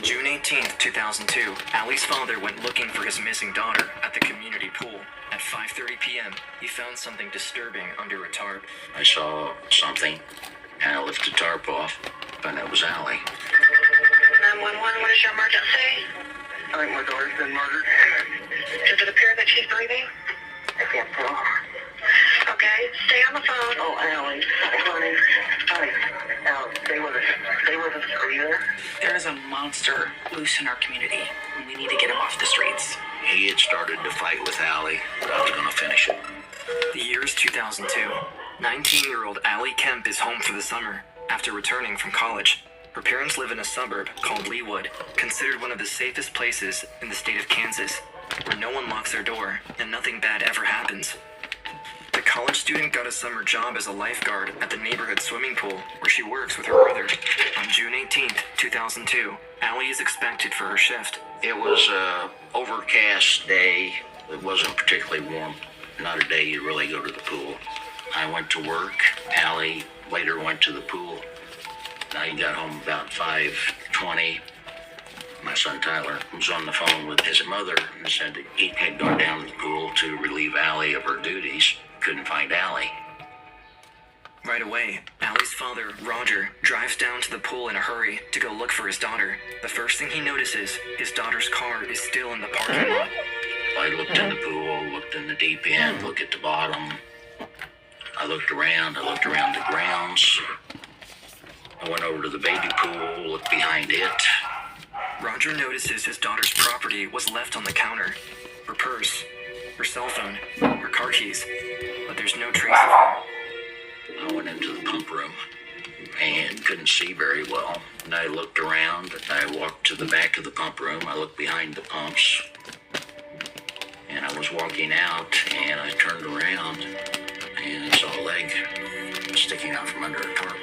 On June 18th, 2002, Allie's father went looking for his missing daughter at the community pool. At 5:30 p.m., he found something disturbing under a tarp. I saw something, and I lifted the tarp off, and it was Allie. 911, what is your emergency? I think my daughter's been murdered. Does it appear that she's breathing? I can't tell. Okay, stay on the phone. Oh, Allie. Hi, honey. Hi. Allie, stay with us. Stay with us. Are you there? There is a monster loose in our community, and we need to get him off the streets. He had started to fight with Allie, but I was going to finish it. The year is 2002. 19-year-old Allie Kemp is home for the summer after returning from college. Her parents live in a suburb called Leawood, considered one of the safest places in the state of Kansas, where no one locks their door and nothing bad ever happens. The college student got a summer job as a lifeguard at the neighborhood swimming pool where she works with her brother. On June 18th, 2002, Allie is expected for her shift. It was an overcast day. It wasn't particularly warm. Not a day you really go to the pool. I went to work. Allie later went to the pool. I got home about 5:20. My son Tyler was on the phone with his mother and said that he had gone down to the pool to relieve Allie of her duties. Couldn't find Allie. Right away, Allie's father, Roger, drives down to the pool in a hurry to go look for his daughter. The first thing he notices, his daughter's car is still in the parking lot. I looked in the pool, looked in the deep end, looked at the bottom. I looked around the grounds. I went over to the baby pool, looked behind it. Roger notices his daughter's property was left on the counter. Her purse, her cell phone, her car keys, but there's no trace of her. I went into the pump room and couldn't see very well. And I looked around, I walked to the back of the pump room, I looked behind the pumps. And I was walking out and I turned around and I saw a leg sticking out from under a tarp.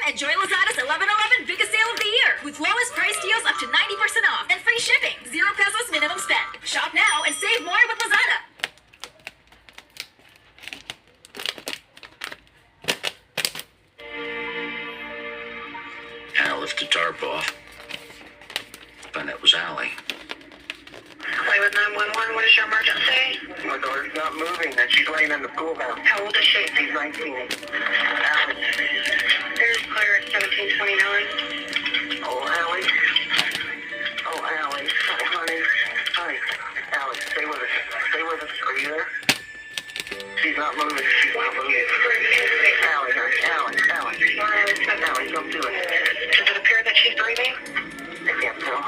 Enjoy Lazada's 11/11 biggest sale of the year with lowest price deals up to 90% off and free shipping. 0 pesos minimum spend. Shop now and save more with Lazada. And I lifted the tarp off, and it was Allie. Play with 911, what is your emergency? My daughter's not moving, and she's laying in the pool house. How old is she? She's 19. Allie. There's clear at 1729. Oh, Allie. Oh, Allie. Oh, honey. Hi. Allie, stay with us. Stay with us. Are you there? She's not moving. She's not moving. Allie, honey. Allie, don't do it. Does it appear that she's breathing? I can't tell.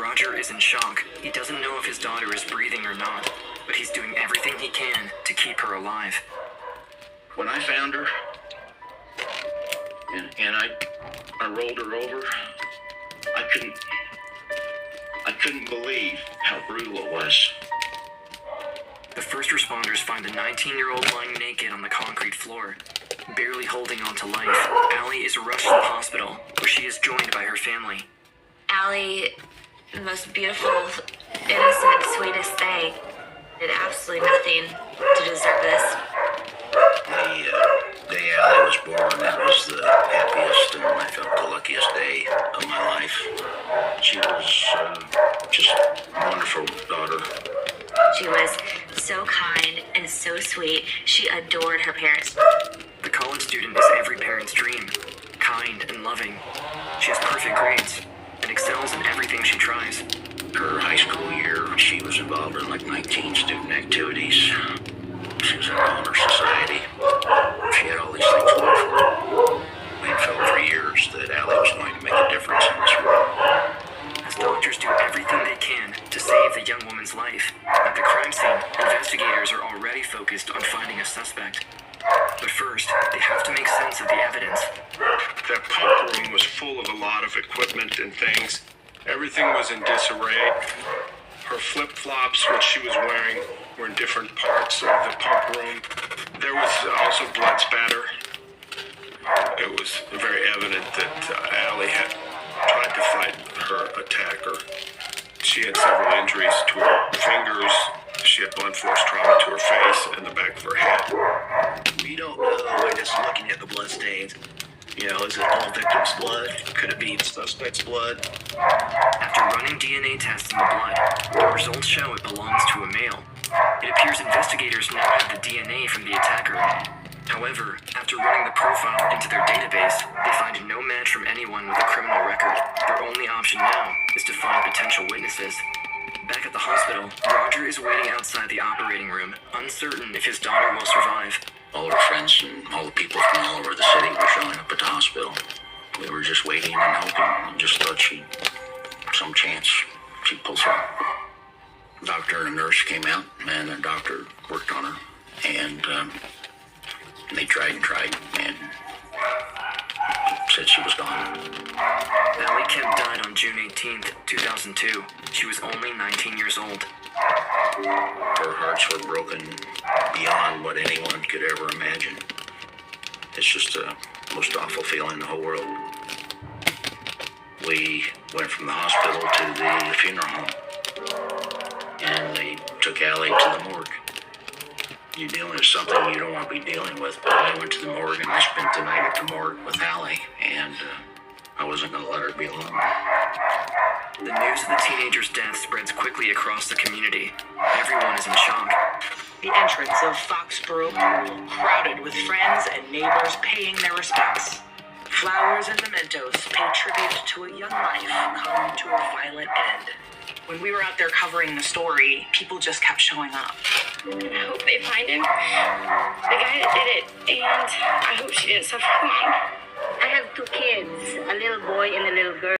Roger is in shock. He doesn't know if his daughter is breathing or not, but he's doing everything he can to keep her alive. When I found her, and I rolled her over, I couldn't believe how brutal it was. The first responders find the 19-year-old lying naked on the concrete floor, barely holding on to life. Allie is rushed to the hospital, where she is joined by her family. Allie, the most beautiful, innocent, sweetest thing, did absolutely nothing to deserve this. The day Allie was born, that was the happiest and I felt the luckiest day of my life. She was just a wonderful daughter. She was so kind and so sweet. She adored her parents. The college student is every parent's dream, kind and loving. She has perfect grades and excels in everything she tries. Her high school year, she was involved in like 19 student activities. She was in honor society. She had all these things going for her. We had felt for years that Allie was going to make a difference in this world. As doctors do everything they can to save the young woman's life, at the crime scene, investigators are already focused on finding a suspect. But first, they have to make sense of the evidence. That pump room was full of a lot of equipment and things. Everything was in disarray. Her flip-flops, which she was wearing, were in different parts of the pump room. There was also blood spatter. It was very evident that Allie had tried to fight her attacker. She had several injuries to her fingers. She had blunt force trauma to her face and the back of her head. We don't know. We're just looking at the blood stains. You know, is it all victims' blood? Could it be suspect's blood? After running DNA tests in the blood, the results show it belongs to a male. It appears investigators now have the DNA from the attacker. However, after running the profile into their database, they find no match from anyone with a criminal record. Their only option now is to find potential witnesses. Back at the hospital, Roger is waiting outside the operating room, uncertain if his daughter will survive. All her friends and all the people from all over the city were showing up at the hospital. We were just waiting and hoping, and just thought some chance she'd pull through. The doctor and a nurse came out, and the doctor worked on her, and they tried and said she was gone. Allie Kemp died on June 18th, 2002. She was only 19 years old. Our hearts were broken beyond what anyone could ever imagine. It's just the most awful feeling in the whole world. We went from the hospital to the funeral home, and they took Allie to the morgue. You're dealing with something you don't want to be dealing with, but I went to the morgue and I spent the night at the morgue with Allie, and I wasn't going to let her be alone. The news of the teenager's death spreads quickly across the community. Everyone is in shock. The entrance of Foxborough Pool crowded with friends and neighbors paying their respects. Flowers and mementos pay tribute to a young life come to a violent end. When we were out there covering the story, people just kept showing up. I hope they find him. The guy that did it, and I hope she didn't suffer long. I have two kids, a little boy and a little girl.